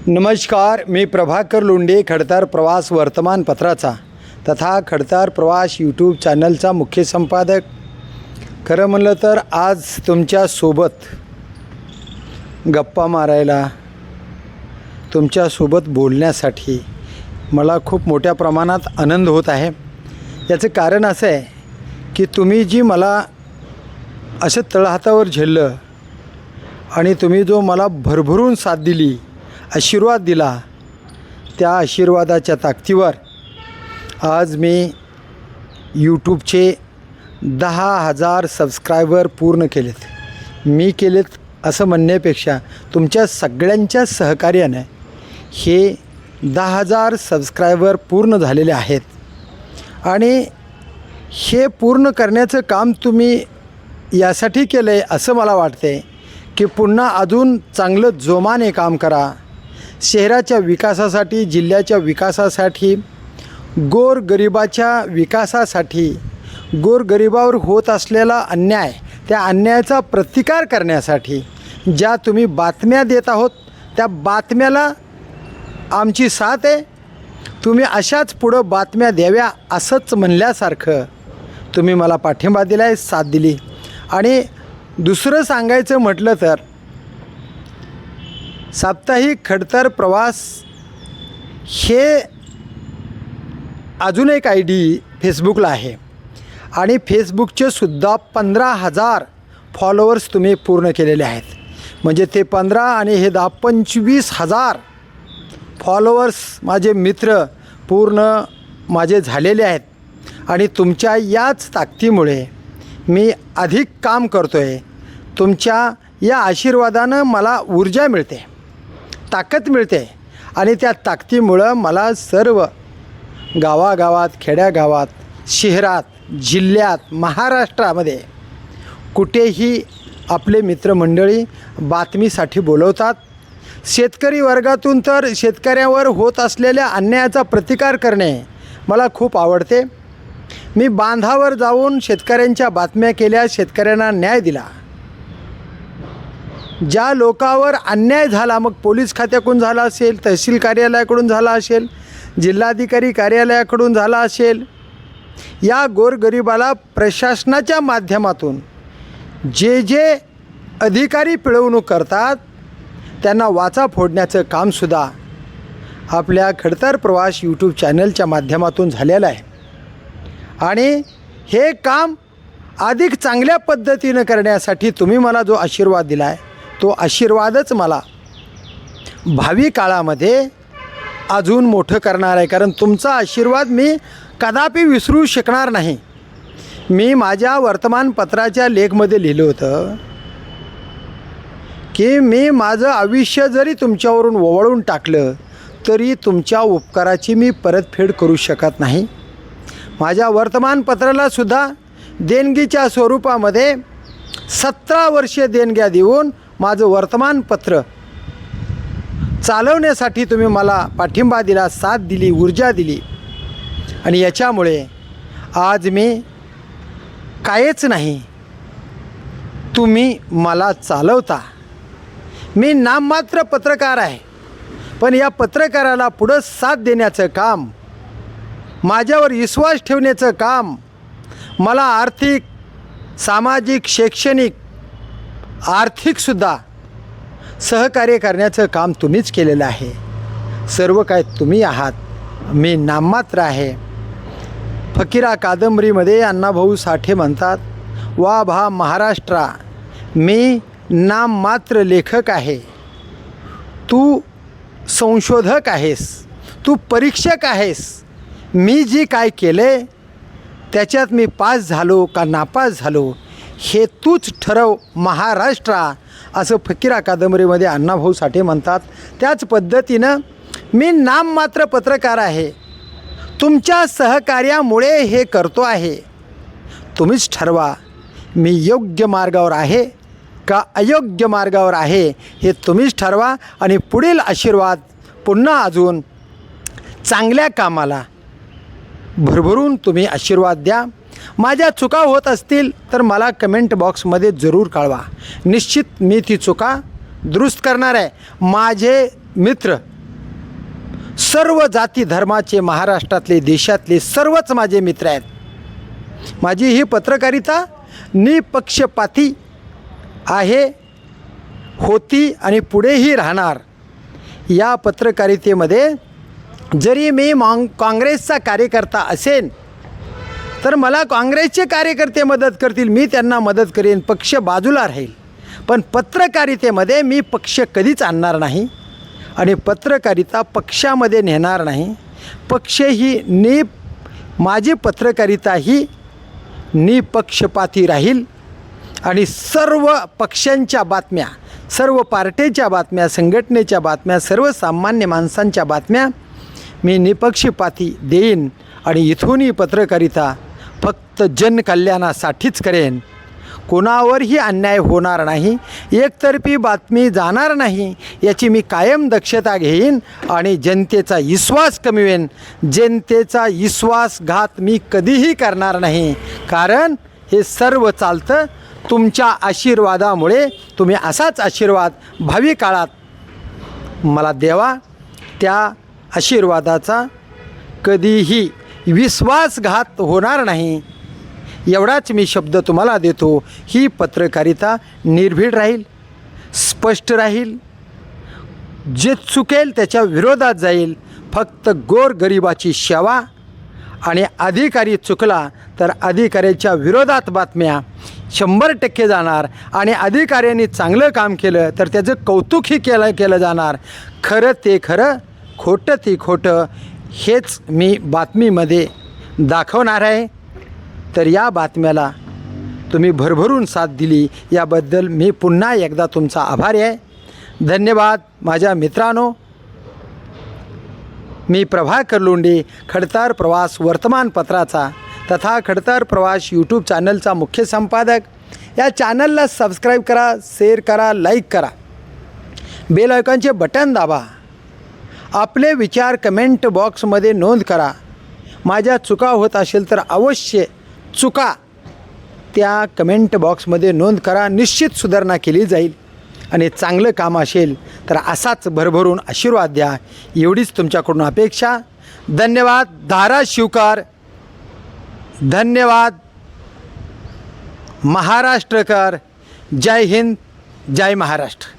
नमस्कार, मी प्रभाकर लोंढे, खडतर प्रवास वर्तमानपत्राचा तथा खडतर प्रवास यूट्यूब चॅनलचा मुख्य संपादक। खरं म्हणलं तर आज तुमच्यासोबत गप्पा मारायला, तुमच्यासोबत बोलण्यासाठी मला खूप मोठ्या प्रमाणात आनंद होत आहे। याचं कारण असं आहे की तुम्ही जी मला असं तळहातावर झेललं आणि तुम्ही जो मला भरभरून साथ दिली, आशीर्वाद दिला, त्या आशीर्वादाच्या ताकदीवर आज मी यूट्यूबचे 10,000 सबस्क्रायबर पूर्ण केलेत। मी केलेत असं म्हणण्यापेक्षा तुमच्या सगळ्यांच्या सहकार्याने हे 10,000 सबस्क्रायबर पूर्ण झालेले आहेत। आणि हे पूर्ण करण्याचं काम तुम्ही यासाठी केलं आहे असं मला वाटते की पुन्हा अजून चांगलं जोमाने काम करा, शहराच्या विकासासाठी, जिल्ह्याच्या विकासासाठी, गोरगरिबाच्या विकासासाठी, गोरगरिबावर होत असलेला अन्याय, त्या अन्यायाचा प्रतिकार करण्यासाठी ज्या तुम्ही बातम्या देत आहोत त्या बातम्याला आमची साथ आहे। तुम्ही अशाच पुढं बातम्या द्याव्या असंच म्हणल्यासारखं तुम्ही मला पाठिंबा दिला आहे, साथ दिली। आणि दुसरं सांगायचं म्हटलं तर साप्ताहिक खडतर प्रवास हे अजून एक ID फेसबुकला आहे आणि फेसबुकचे सुद्धा 15,000 फॉलोअर्स तुम्ही पूर्ण केलेले आहेत। म्हणजे ते 15 आणि हे 10, 25,000 फॉलोअर्स माझे मित्र पूर्ण माझे झालेले आहेत। आणि तुमच्या याच ताकदीमुळे मी अधिक काम करतो आहे। तुमच्या या आशीर्वादानं मला ऊर्जा मिळते, ताकद मिळते आणि त्या ताकदीमुळं मला सर्व गावागावात, खेड्यागावात, शहरात, जिल्ह्यात, महाराष्ट्रामध्ये कुठेही आपले मित्रमंडळी बातमीसाठी बोलवतात। शेतकरी वर्गातून तर शेतकऱ्यावर होत असलेल्या अन्यायाचा प्रतिकार करणे मला खूप आवडते। मी बांधावर जाऊन शेतकऱ्यांच्या बातम्या केल्या, शेतकऱ्यांना न्याय दिला। ज्या लोकांवर अन्याय झाला, मग पोलीस खात्याकडून झाला असेल, तहसील कार्यालयाकडून झाला असेल, जिल्हाधिकारी कार्यालयाकडून झाला असेल, या गोरगरिबाला प्रशासनाच्या माध्यमातून जे जे अधिकारी पिळवणूक करतात त्यांना वाचा फोडण्याचं कामसुद्धा आपल्या खडतर प्रवास यूट्यूब चॅनलच्या माध्यमातून झालेलं आहे। आणि हे काम अधिक चांगल्या पद्धतीनं करण्यासाठी तुम्ही मला जो आशीर्वाद दिला आहे तो आशीर्वादच मला भावी काळामध्ये अजून मोठं करणार आहे। कारण तुमचा आशीर्वाद मी कदापि विसरू शकणार नाही। मी माझ्या वर्तमानपत्राच्या लेखमध्ये लिहिलं होतं की मी माझं आयुष्य जरी तुमच्यावरून ओवाळून टाकलं तरी तुमच्या उपकाराची मी परतफेड करू शकत नाही। माझ्या वर्तमानपत्राला सुद्धा देणगीच्या स्वरूपामध्ये 17 वर्षे देणग्या देऊन माझं वर्तमानपत्र चालवण्यासाठी तुम्ही मला पाठिंबा दिला, साथ दिली, ऊर्जा दिली। आणि याच्यामुळे आज मी कायच नाही, तुम्ही मला चालवता। मी नाममात्र पत्रकार आहे, पण या पत्रकाराला पुढं साथ देण्याचं काम, माझ्यावर विश्वास ठेवण्याचं काम, मला आर्थिक, सामाजिक, शैक्षणिक, आर्थिकसुद्धा सहकार्य करण्याचं काम तुम्हीच केलेलं आहे। सर्व काय तुम्ही आहात, मी नाममात्र आहे। फकीरा कादंबरीमध्ये अण्णाभाऊ साठे म्हणतात, वा भा महाराष्ट्रा, मी नाममात्र लेखक आहे, तू संशोधक आहेस, तू परीक्षक आहेस। मी जी काय केले त्याच्यात मी पास झालो का नापास झालो हे तूच ठरव महाराष्ट्रा, असं फकीरा कादंबरीमध्ये अण्णाभाऊ साठे म्हणतात। त्याच पद्धतीनं मी नाममात्र पत्रकार आहे, तुमच्या सहकार्यामुळे हे करतो आहे। तुम्हीच ठरवा मी योग्य मार्गावर आहे का अयोग्य मार्गावर आहे, हे तुम्हीच ठरवा। आणि पुढील आशीर्वाद पुन्हा अजून चांगल्या कामाला भरभरून तुम्ही आशीर्वाद द्या। माझ्या चुका होत असतील तर मला कमेंट बॉक्समध्ये जरूर कळवा, निश्चित मी ती चुका दुरुस्त करणार आहे। माझे मित्र सर्व जाती धर्माचे महाराष्ट्रातले देशातले सर्वच माझे मित्र आहेत. माझी ही पत्रकारिता निपक्षपाती आहे, होती आणि पुढेही राहणार. या पत्रकारितेमध्ये जरी मी काँग्रेसचा कार्यकर्ता असेन तर मला काँग्रेसचे कार्यकर्ते मदत करतील, मी त्यांना मदत करेन, पक्ष बाजूला राहील. पण पत्रकारितेमध्ये मी पक्ष कधीच आणणार नाही आणि पत्रकारिता पक्षामध्ये नेणार नाही. पक्ष ही माझी पत्रकारिता ही निपक्षपाती राहील आणि सर्व पक्षांच्या बातम्या, सर्व पार्टीच्या बातम्या, संघटनेच्या बातम्या, सर्वसामान्य माणसांच्या बातम्या मी निपक्षपाती देईन आणि इथूनही पत्रकारिता फक्त जनकल्याणासाठीच करेन. कोणावरही अन्याय होणार नाही, एकतर्फी बातमी जाणार नाही याची मी कायम दक्षता घेईन आणि जनतेचा विश्वास कमवेन. जनतेचा विश्वासघात मी कधीही करणार नाही, कारण हे सर्व चालतं तुमच्या आशीर्वादामुळे. तुम्ही असाच आशीर्वाद भावी काळात मला द्यावा. त्या आशीर्वादाचा कधीही विश्वासघात होणार नाही एवढाच मी शब्द तुम्हाला देतो. ही पत्रकारिता निर्भीड राहील, स्पष्ट राहील, जे चुकेल त्याच्या विरोधात जाईल. फक्त गोरगरिबाची सेवा आणि अधिकारी चुकला तर अधिकाऱ्याच्या विरोधात बातम्या 100% जाणार आणि अधिकाऱ्यांनी चांगलं काम केलं तर त्याचं कौतुकही केलं जाणार. खरं ते खरं, खोटं ते खोटं हेच मी बातमीमध्ये दाखवणार आहे. तर या बातम्याला तुम्ही भरभरून साथ दिली याबद्दल मी पुन्हा एकदा तुमचा आभारी आहे. धन्यवाद माझ्या मित्रांनो. मी प्रभाकर लोंढे, खडतर प्रवास वर्तमानपत्राचा तथा खडतर प्रवास यूट्यूब चॅनलचा मुख्य संपादक. या चॅनलला सबस्क्राईब करा, शेअर करा, लाईक करा, बेल आयकॉनचे बटन दाबा. आपले विचार कमेंट बॉक्समध्ये नोंद करा. माझ्या चुका होत असेल तर अवश्य चुका त्या कमेंट बॉक्समध्ये नोंद करा. निश्चित सुधारणा केली जाईल आणि चांगलं काम असेल तर असाच भरभरून आशीर्वाद द्या, एवढीच तुमच्याकडून अपेक्षा. धन्यवाद. धाराशिवकर, धन्यवाद. महाराष्ट्रकर. जय हिंद, जय महाराष्ट्र.